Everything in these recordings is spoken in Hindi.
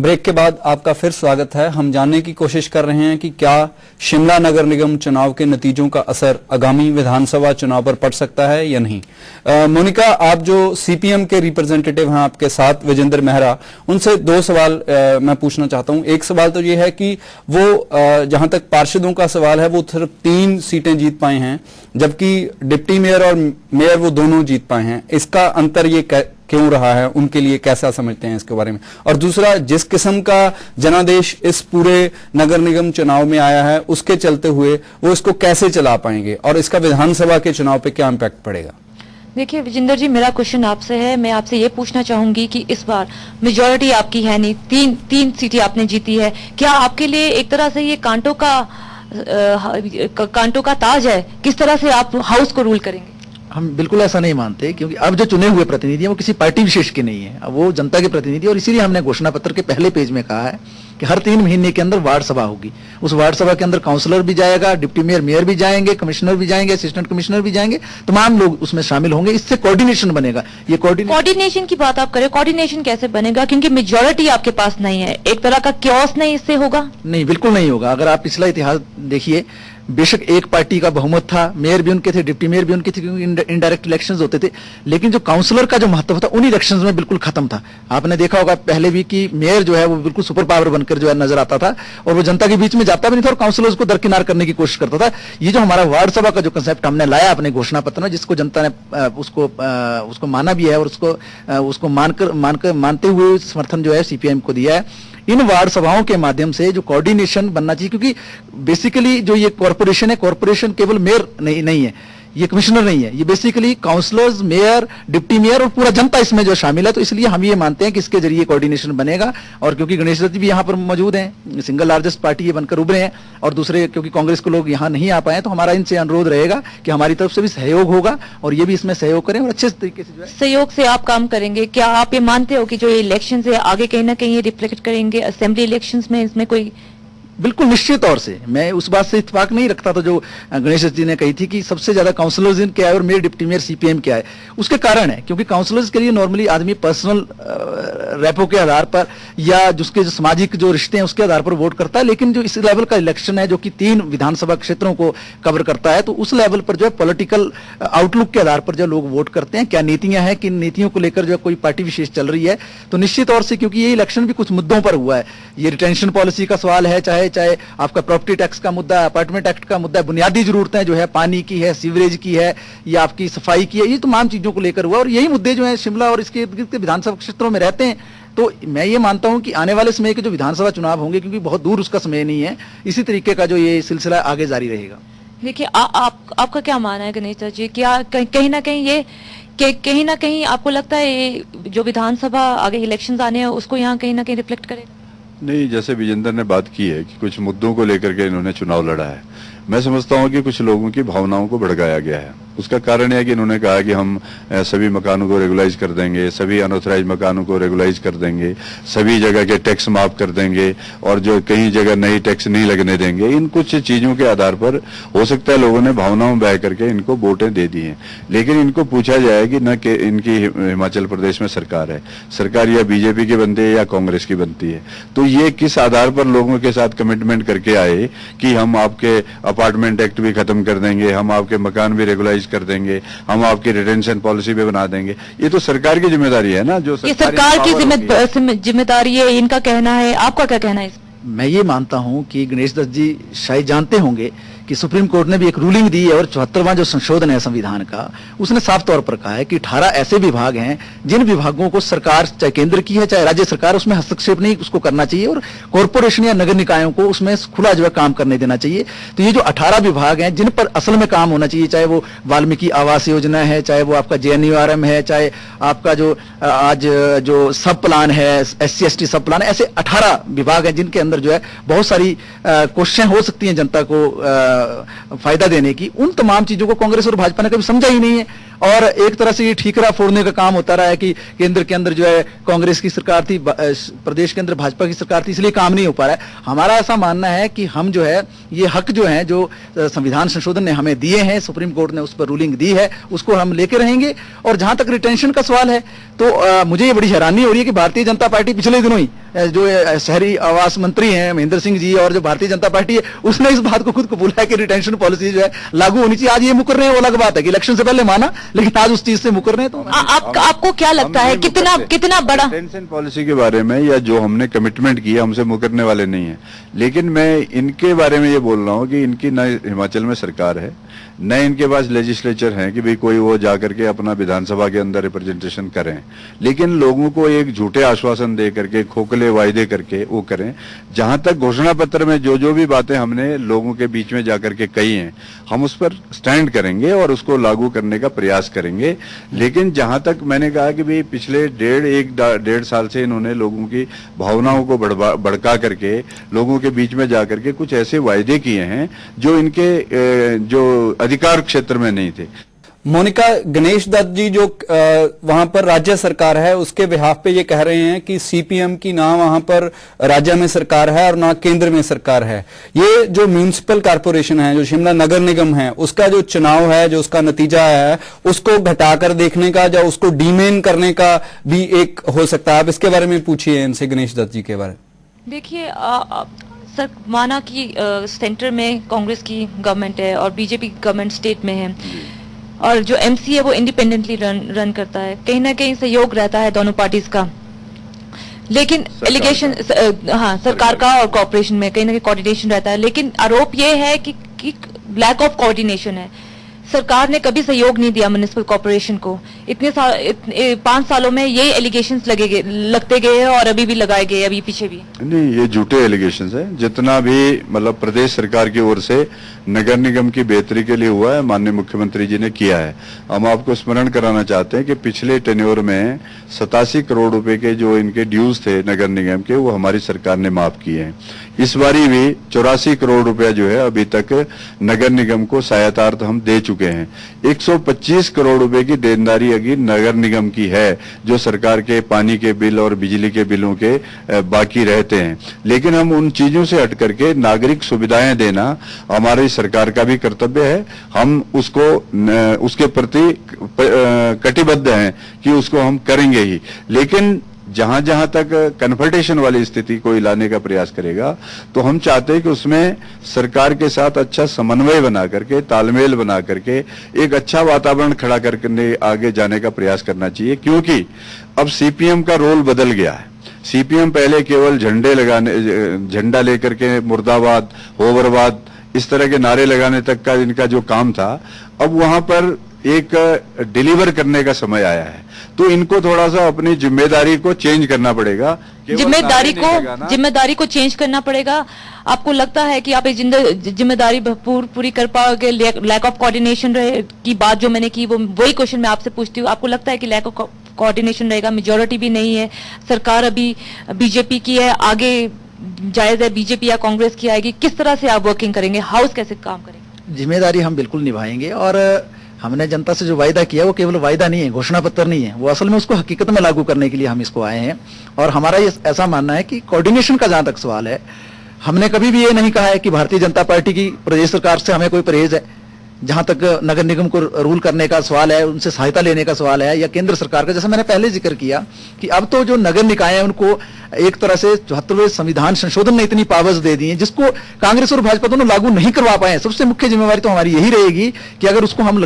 ब्रेक के बाद आपका फिर स्वागत है। हम जानने की कोशिश कर रहे हैं कि क्या शिमला नगर निगम चुनाव के नतीजों का असर आगामी विधानसभा चुनाव पर पड़ सकता है या नहीं। मोनिका, आप जो सीपीएम के रिप्रेजेंटेटिव हैं आपके साथ विजेंद्र मेहरा, उनसे दो सवाल मैं पूछना चाहता हूं। एक सवाल तो ये है कि वो जहां तक पार्षदों का सवाल है वो सिर्फ 3 सीटें जीत पाए हैं, जबकि डिप्टी मेयर और मेयर वो दोनों जीत पाए हैं। इसका अंतर ये क्यों रहा है, उनके लिए कैसा समझते हैं इसके बारे में। और दूसरा, जिस किस्म का जनादेश इस पूरे नगर निगम चुनाव में आया है उसके चलते हुए वो इसको कैसे चला पाएंगे और इसका विधानसभा के चुनाव पे क्या इंपैक्ट पड़ेगा। देखिए विजेंद्र जी, मेरा क्वेश्चन आपसे है, मैं आपसे ये पूछना चाहूंगी कि इस बार मेजोरिटी आपकी है नहीं, तीन सीटें आपने जीती है, क्या आपके लिए एक तरह से ये कांटों का ताज है? किस तरह से आप हाउस को रूल करेंगे? हम बिल्कुल ऐसा नहीं मानते, क्योंकि अब जो चुने हुए प्रतिनिधि हैं वो किसी पार्टी विशेष के नहीं है, अब वो जनता के प्रतिनिधि। और इसीलिए हमने घोषणा पत्र के पहले पेज में कहा है कि हर 3 महीने के अंदर वार्ड सभा होगी। उस वार्ड सभा के अंदर काउंसलर भी जाएगा, डिप्टी मेयर मेयर भी जाएंगे, कमिश्नर भी जाएंगे, असिस्टेंट कमिश्नर भी जाएंगे, तमाम लोग उसमें शामिल होंगे। इससे कोऑर्डिनेशन बनेगा। ये कोऑर्डिनेशन की बात आप करें, कोऑर्डिनेशन कैसे बनेगा? क्योंकि मेजोरिटी आपके पास नहीं है, एक तरह का क्योस नहीं इससे होगा? नहीं, बिल्कुल नहीं होगा। अगर आप पिछला इतिहास देखिए, बेशक एक पार्टी का बहुमत था, मेयर भी उनके थे, डिप्टी मेयर भी उनके थे, क्योंकि इनडायरेक्ट इलेक्शंस होते थे, लेकिन जो काउंसलर का जो महत्व था उन इलेक्शंस में बिल्कुल खत्म था। आपने देखा होगा पहले भी कि मेयर जो है वो बिल्कुल सुपर पावर बनकर जो है नजर आता था और वो जनता के बीच में जाता भी नहीं था और काउंसलर्स को दरकिनार करने की कोशिश करता था। ये जो हमारा वार्ड सभा का जो कंसेप्ट हमने लाया अपने घोषणा पत्र में, जिसको जनता ने उसको माना भी है और उसको मानते हुए समर्थन जो है सीपीएम को दिया है। इन वार्ड सभाओं के माध्यम से जो कोऑर्डिनेशन बनना चाहिए, क्योंकि बेसिकली जो ये कॉर्पोरेशन है, कॉर्पोरेशन केवल मेयर नहीं है, ये कमिश्नर नहीं है, ये basically councillors, mayor, deputy mayor और पूरा जनता इसमें जो शामिल है। तो इसलिए हम ये मानते हैं कि इसके जरिए कोऑर्डिनेशन बनेगा। और क्योंकि गणेश दत्त जी भी यहाँ पर मौजूद हैं, सिंगल लार्जेस्ट पार्टी ये बनकर उभरे हैं, और दूसरे क्योंकि कांग्रेस के लोग यहाँ नहीं आ पाए, तो हमारा इनसे अनुरोध रहेगा कि हमारी तरफ से भी सहयोग होगा और ये भी इसमें सहयोग करें और अच्छे तरीके से जो है सहयोग से आप काम करेंगे। क्या आप ये मानते हो कि जो ये इलेक्शन है आगे कहीं ना कहीं ये रिफ्लेक्ट करेंगे असेंबली इलेक्शन में? इसमें कोई बिल्कुल निश्चित तौर से मैं उस बात से इत्तेफाक नहीं रखता था जो गणेश जी ने कही थी कि सबसे ज्यादा काउंसलर्स इनके आए और मेयर डिप्टी मेयर सीपीएम के आए। उसके कारण है क्योंकि काउंसलर्स के लिए नॉर्मली आदमी पर्सनल रेपो के आधार पर या उसके जो सामाजिक जो रिश्ते हैं उसके आधार पर वोट करता है, लेकिन जो इस लेवल का इलेक्शन है जो कि 3 विधानसभा क्षेत्रों को कवर करता है, तो उस लेवल पर जो है पॉलिटिकल आउटलुक के आधार पर जो लोग वोट करते हैं, क्या नीतियां हैं, किन नीतियों को लेकर जो कोई पार्टी विशेष चल रही है, तो निश्चित तौर से क्योंकि ये इलेक्शन भी कुछ मुद्दों पर हुआ है, ये रिटेंशन पॉलिसी का सवाल है, चाहे आपका प्रॉपर्टी टैक्स का मुद्दा है, अपार्टमेंट एक्ट का मुद्दा है, बुनियादी जरूरतें जो है पानी की है, सीवरेज की है या आपकी सफाई की है, ये तमाम चीजों को लेकर हुआ। और यही मुद्दे जो है शिमला और इसके इर्द गिर्द के विधानसभा क्षेत्रों में रहते हैं। तो मैं ये मानता हूं कि आने वाले समय के जो विधानसभा चुनाव होंगे, क्योंकि बहुत दूर उसका समय नहीं है, इसी तरीके का जो ये सिलसिला आगे जारी रहेगा। देखिए आपका क्या मानना है गणेश जी, क्या कहीं ना कहीं आपको लगता है ये जो विधानसभा आगे इलेक्शंस आने हैं उसको यहाँ कहीं ना कहीं रिफ्लेक्ट करेगा? नहीं, जैसे विजेंद्र ने बात की है कि कुछ मुद्दों को लेकर के इन्होंने चुनाव लड़ा है, मैं समझता हूं कि कुछ लोगों की भावनाओं को भड़काया गया है। उसका कारण है कि इन्होंने कहा कि हम सभी मकानों को रेगुलाइज कर देंगे, सभी अनऑथराइज मकानों को रेगुलाइज कर देंगे, सभी जगह के टैक्स माफ कर देंगे और जो कहीं जगह नई टैक्स नहीं लगने देंगे। इन कुछ चीजों के आधार पर हो सकता है लोगों ने भावनाओं बह करके इनको वोटें दे दी हैं, लेकिन इनको पूछा जाए कि न कि इनकी हिमाचल प्रदेश में सरकार है, सरकार या बीजेपी की बनती है या कांग्रेस की बनती है, तो ये किस आधार पर लोगों के साथ कमिटमेंट करके आए कि हम आपके अपार्टमेंट एक्ट भी खत्म कर देंगे, हम आपके मकान भी रेगुलाइज कर देंगे, हम आपकी रिटेंशन पॉलिसी भी बना देंगे। ये तो सरकार की जिम्मेदारी है ना, जो सरकार की जिम्मेदारी है, इनका कहना है। आपका क्या कहना है? मैं ये मानता हूं कि गणेश दत्त जी शायद जानते होंगे कि सुप्रीम कोर्ट ने भी एक रूलिंग दी है और 74वां जो संशोधन है संविधान का, उसने साफ तौर पर कहा है कि 18 ऐसे विभाग हैं जिन विभागों को सरकार, चाहे केंद्र की है चाहे राज्य सरकार, उसमें हस्तक्षेप नहीं उसको करना चाहिए और कॉर्पोरेशन या नगर निकायों को उसमें खुला जो है काम करने देना चाहिए। तो ये जो 18 विभाग हैं जिन पर असल में काम होना चाहिए, चाहे वो वाल्मीकि आवास योजना है, चाहे वो आपका JNURM है, चाहे आपका जो आज जो सब प्लान है, SC/ST सब प्लान, ऐसे 18 विभाग हैं जिनके अंदर जो है बहुत सारी कोशिशें हो सकती हैं जनता को फायदा देने की। उन तमाम चीजों को कांग्रेस और भाजपा ने कभी समझा ही नहीं है और एक तरह से ये ठीकरा फोड़ने का काम होता रहा है कि केंद्र के अंदर जो है कांग्रेस की सरकार थी, प्रदेश के अंदर भाजपा की सरकार थी, इसलिए काम नहीं हो पा रहा है। हमारा ऐसा मानना है कि हम जो है ये हक जो है जो संविधान संशोधन ने हमें दिए हैं, सुप्रीम कोर्ट ने उस पर रूलिंग दी है, उसको हम लेके रहेंगे। और जहां तक रिटेंशन का सवाल है तो मुझे ये बड़ी हैरानी हो रही है कि भारतीय जनता पार्टी पिछले दिनों ही जो शहरी आवास मंत्री हैं महेंद्र सिंह जी और जो भारतीय जनता पार्टी है उसने इस बात को खुद कबूला है कि रिटेंशन पॉलिसी जो है लागू होनी चाहिए। आज ये मुकर रहे हैं वो अलग बात है कि इलेक्शन से पहले माना, लेकिन आज उस चीज से मुकर रहे हैं। तो आपको क्या लगता है कितना बड़ा रिटेंशन पॉलिसी के बारे में या जो हमने कमिटमेंट किया हमसे मुकरने वाले नहीं है, लेकिन मैं इनके बारे में ये बोल रहा हूँ कि इनकी न हिमाचल में सरकार है, न इनके पास लेजिस्लेचर है कि भाई कोई वो जाकर के अपना विधानसभा के अंदर रिप्रेजेंटेशन करें, लेकिन लोगों को एक झूठे आश्वासन दे करके खोखले वायदे करके वो करें। जहां तक घोषणा पत्र में जो भी बातें हमने लोगों के बीच में जाकर के कही हैं हम उस पर स्टैंड करेंगे और उसको लागू करने का प्रयास करेंगे। लेकिन जहां तक मैंने कहा कि भाई पिछले डेढ़ साल से इन्होंने लोगों की भावनाओं को भड़का करके लोगों के बीच में जाकर के कुछ ऐसे वायदे किए हैं जो इनके जो अधिकार क्षेत्र में नहीं थे। मोनिका, गणेश दत्त जी जो वहां पर राज्य सरकार है उसके बिहाफ पे ये कह रहे हैं कि सीपीएम की ना वहां पर राज्य में सरकार है और ना केंद्र में सरकार है। ये जो म्यूनिसिपल कॉर्पोरेशन है, जो शिमला नगर निगम है, उसका जो चुनाव है, जो उसका नतीजा है, उसको घटाकर देखने का या उसको डीमेन करने का भी एक हो सकता है। आप इसके बारे में पूछिए इनसे, गणेश दत्त जी के बारे में। देखिए सर, माना कि सेंटर में कांग्रेस की गवर्नमेंट है और बीजेपी गवर्नमेंट स्टेट में है और जो एमसी है वो इंडिपेंडेंटली रन करता है, कहीं ना कहीं सहयोग रहता है दोनों पार्टीज का, लेकिन एलिगेशन हाँ सरकार का और कॉर्पोरेशन में कहीं ना कहीं कोऑर्डिनेशन रहता है। लेकिन आरोप ये है कि लैक ऑफ कोऑर्डिनेशन है। सरकार ने कभी सहयोग नहीं दिया म्युनिसिपल कॉर्पोरेशन को। 5 सालों में ये एलिगेशंस लगते गए और अभी भी लगाए गए, अभी पीछे भी नहीं। ये झूठे एलिगेशंस है। जितना भी मतलब प्रदेश सरकार की ओर से नगर निगम की बेहतरी के लिए हुआ है माननीय मुख्यमंत्री जी ने किया है। हम आपको स्मरण कराना चाहते हैं कि पिछले टेन्योर में 87 करोड़ रुपए के जो इनके ड्यूज थे नगर निगम के वो हमारी सरकार ने माफ किए हैं। इस बारी भी 84 करोड़ रुपया जो है अभी तक नगर निगम को सहायतार्थ हम दे चुके हैं। 125 करोड़ रुपए की देनदारी अभी नगर निगम की है जो सरकार के पानी के बिल और बिजली के बिलों के बाकी रहते हैं। लेकिन हम उन चीजों से हट करके नागरिक सुविधाएं देना हमारी सरकार का भी कर्तव्य है। हम उसके प्रति कटिबद्ध हैं कि उसको हम करेंगे ही। लेकिन जहां जहां तक कन्फ्रंटेशन वाली स्थिति कोई लाने का प्रयास करेगा तो हम चाहते हैं कि उसमें सरकार के साथ अच्छा समन्वय बना करके, तालमेल बना करके एक अच्छा वातावरण खड़ा करके आगे जाने का प्रयास करना चाहिए। क्योंकि अब सीपीएम का रोल बदल गया है। सीपीएम पहले केवल झंडा लेकर के मुर्दाबाद, होवरबाद इस तरह के नारे लगाने तक का इनका जो काम था, अब वहां पर एक डिलीवर करने का समय आया है। तो इनको थोड़ा सा अपनी जिम्मेदारी को चेंज करना पड़ेगा। जिम्मेदारी को चेंज करना पड़ेगा। आपको लगता है कि आप एक जिम्मेदारी पूरी कर पाओगे? लैक ऑफ कोऑर्डिनेशन की बात जो मैंने की, वो वही क्वेश्चन मैं आपसे पूछती हूँ। आपको लगता है कि लैक ऑफ कोऑर्डिनेशन रहेगा? मेजोरिटी भी नहीं है, सरकार अभी बीजेपी की है, आगे जायज है बीजेपी या कांग्रेस की आएगी। किस तरह से आप वर्किंग करेंगे? हाउस कैसे काम करेंगे? जिम्मेदारी हम बिल्कुल निभाएंगे और हमने जनता से जो वायदा किया वो केवल वायदा नहीं है, घोषणा पत्र नहीं है, वो असल में उसको हकीकत में लागू करने के लिए हम इसको आए हैं। और हमारा ये ऐसा मानना है कि कोऑर्डिनेशन का जहां तक सवाल है, हमने कभी भी ये नहीं कहा है कि भारतीय जनता पार्टी की प्रदेश सरकार से हमें कोई परहेज है। जहां तक नगर निगम को रूल करने का सवाल है, उनसे सहायता लेने का सवाल है, या केंद्र सरकार का, जैसा मैंने पहले जिक्र किया कि अब तो जो नगर निकाय है उनको एक तरह से 74वें संविधान संशोधन ने इतनी पावर्स दे दी हैं जिसको कांग्रेस और भाजपा दोनों लागू नहीं करवा पाए। सबसे मुख्य जिम्मेवारी तो हमारी यही रहेगी कि अगर उसको हम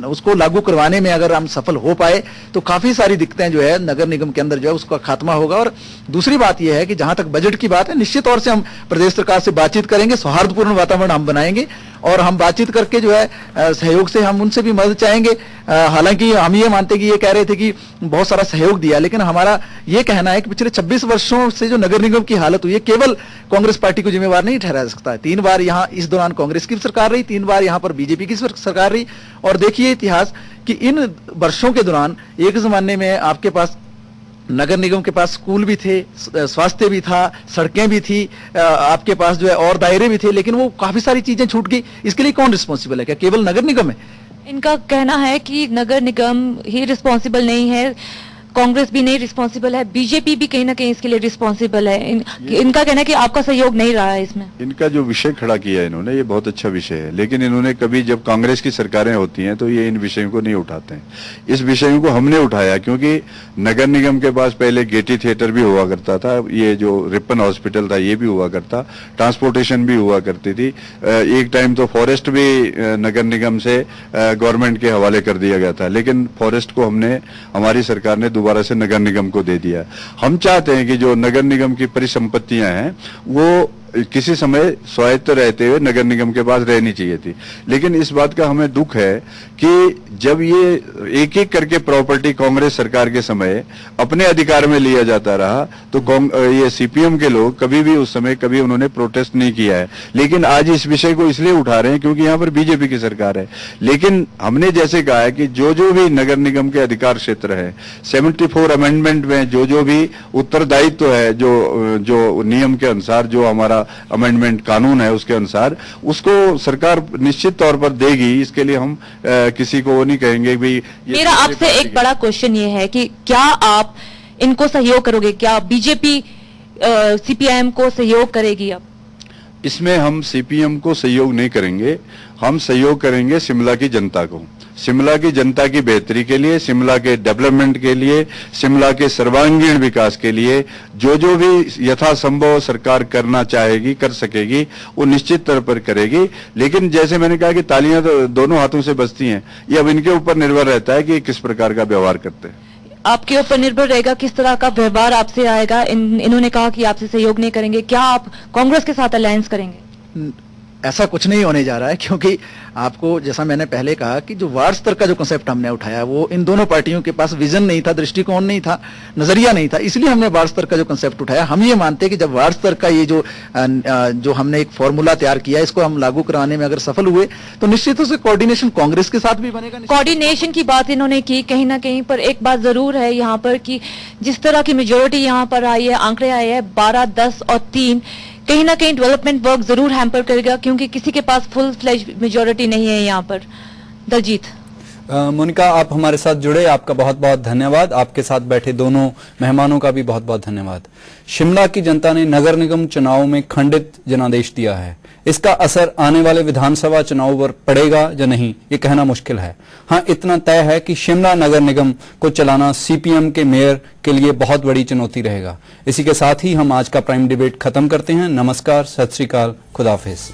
उसको लागू करवाने में अगर हम सफल हो पाए तो काफी सारी दिक्कतें जो है नगर निगम के अंदर जो है उसका खात्मा होगा। और दूसरी बात यह है कि जहां तक बजट की बात है, निश्चित तौर से हम प्रदेश सरकार से बातचीत करेंगे, सौहार्दपूर्ण वातावरण हम बनाएंगे और हम बातचीत करके जो है सहयोग से हम उनसे भी मदद चाहेंगे। हालांकि हम ये मानते कि ये कह रहे थे कि बहुत सारा सहयोग दिया, लेकिन हमारा ये कहना है कि पिछले 26 वर्षों से जो नगर निगम की हालत हुई है, केवल कांग्रेस पार्टी को जिम्मेवार नहीं ठहराया जा सकता है। 3 बार यहाँ इस दौरान कांग्रेस की सरकार रही, 3 बार यहाँ पर बीजेपी की सरकार रही। और देखिए इतिहास कि इन वर्षों के दौरान एक जमाने में आपके पास नगर निगम के पास स्कूल भी थे, स्वास्थ्य भी था, सड़कें भी थी, आपके पास जो है और दायरे भी थे, लेकिन वो काफी सारी चीजें छूट गई। इसके लिए कौन रिस्पॉन्सिबल है? क्या केवल नगर निगम है? इनका कहना है कि नगर निगम ही रिस्पॉन्सिबल नहीं है, कांग्रेस भी नहीं रिस्पॉन्सिबल है, बीजेपी भी कहीं ना कहीं इसके लिए रिस्पॉन्सिबल है। इनका कहना है कि आपका सहयोग नहीं रहा है इसमें। इनका जो विषय खड़ा किया इन्होंने, ये बहुत अच्छा विषय है, लेकिन इन्होंने कभी, जब कांग्रेस की सरकारें होती हैं तो ये इन विषयों को नहीं उठाते हैं। इस विषयों को हमने उठाया क्योंकि नगर निगम के पास पहले गेटी थिएटर भी हुआ करता था, ये जो रिपन हॉस्पिटल था ये भी हुआ करता, ट्रांसपोर्टेशन भी हुआ करती थी। एक टाइम तो फॉरेस्ट भी नगर निगम से गवर्नमेंट के हवाले कर दिया गया था, लेकिन फॉरेस्ट को हमारी सरकार ने दोबारा से नगर निगम को दे दिया। हम चाहते हैं कि जो नगर निगम की परिसंपत्तियां हैं वो किसी समय स्वायत्त रहते हुए नगर निगम के पास रहनी चाहिए थी, लेकिन इस बात का हमें दुख है कि जब ये एक एक करके प्रॉपर्टी कांग्रेस सरकार के समय अपने अधिकार में लिया जाता रहा तो ये सीपीएम के लोग कभी भी उस समय कभी उन्होंने प्रोटेस्ट नहीं किया है। लेकिन आज इस विषय को इसलिए उठा रहे हैं क्योंकि यहाँ पर बीजेपी की सरकार है। लेकिन हमने जैसे कहा है कि जो भी नगर निगम के अधिकार क्षेत्र है, 74 अमेंडमेंट में जो भी उत्तरदायित्व है, जो नियम के अनुसार, जो हमारा अमेंडमेंट कानून है उसके अनुसार, उसको सरकार निश्चित तौर पर देगी। इसके लिए हम किसी को वो नहीं कहेंगे भाई। मेरा आपसे एक बड़ा क्वेश्चन ये है कि क्या आप इनको सहयोग करोगे? क्या बीजेपी सीपीआईएम को सहयोग करेगी? अब इसमें हम सीपीएम को सहयोग नहीं करेंगे, हम सहयोग करेंगे शिमला की जनता को, शिमला की जनता की बेहतरी के लिए, शिमला के डेवलपमेंट के लिए, शिमला के सर्वांगीण विकास के लिए जो भी यथासंभव सरकार करना चाहेगी, कर सकेगी, वो निश्चित तौर पर करेगी। लेकिन जैसे मैंने कहा कि तालियां तो दोनों हाथों से बजती हैं, ये अब इनके ऊपर निर्भर रहता है कि किस प्रकार का व्यवहार करते हैं। आपके ऊपर निर्भर रहेगा किस तरह का व्यवहार आपसे आएगा। इन्होंने कहा कि आपसे सहयोग नहीं करेंगे, क्या आप कांग्रेस के साथ अलायंस करेंगे? ऐसा कुछ नहीं होने जा रहा है, क्योंकि आपको जैसा मैंने पहले कहा कि जो वार्ड स्तर का जो कॉन्सेप्ट हमने उठाया वो इन दोनों पार्टियों के पास विजन नहीं था, दृष्टिकोण नहीं था, नजरिया नहीं था, इसलिए हमने वार्ड स्तर का जो कॉन्सेप्ट उठाया। हम ये मानते हैं कि जब वार्ड स्तर का ये जो हमने एक फॉर्मूला तैयार किया, इसको हम लागू कराने में अगर सफल हुए तो निश्चित रूप से कोऑर्डिनेशन कांग्रेस के साथ भी बनेगा। कोऑर्डिनेशन की बात इन्होंने की कहीं ना कहीं, पर एक बात जरूर है यहाँ पर कि जिस तरह की मेजोरिटी यहाँ पर आई है, आंकड़े आए हैं 12, 10 और 3, कहीं ना कहीं डेवलपमेंट वर्क जरूर हैम्पर करेगा, क्योंकि किसी के पास फुल फ्लेज मेजॉरिटी नहीं है यहाँ पर। दलजीत, मोनिका, आप हमारे साथ जुड़े, आपका बहुत बहुत धन्यवाद। आपके साथ बैठे दोनों मेहमानों का भी बहुत बहुत धन्यवाद। शिमला की जनता ने नगर निगम चुनाव में खंडित जनादेश दिया है, इसका असर आने वाले विधानसभा चुनाव पर पड़ेगा या नहीं ये कहना मुश्किल है। हाँ, इतना तय है कि शिमला नगर निगम को चलाना सीपीएम के मेयर के लिए बहुत बड़ी चुनौती रहेगा। इसी के साथ ही हम आज का प्राइम डिबेट खत्म करते हैं। नमस्कार, सत श्री अकाल, खुदाफिज।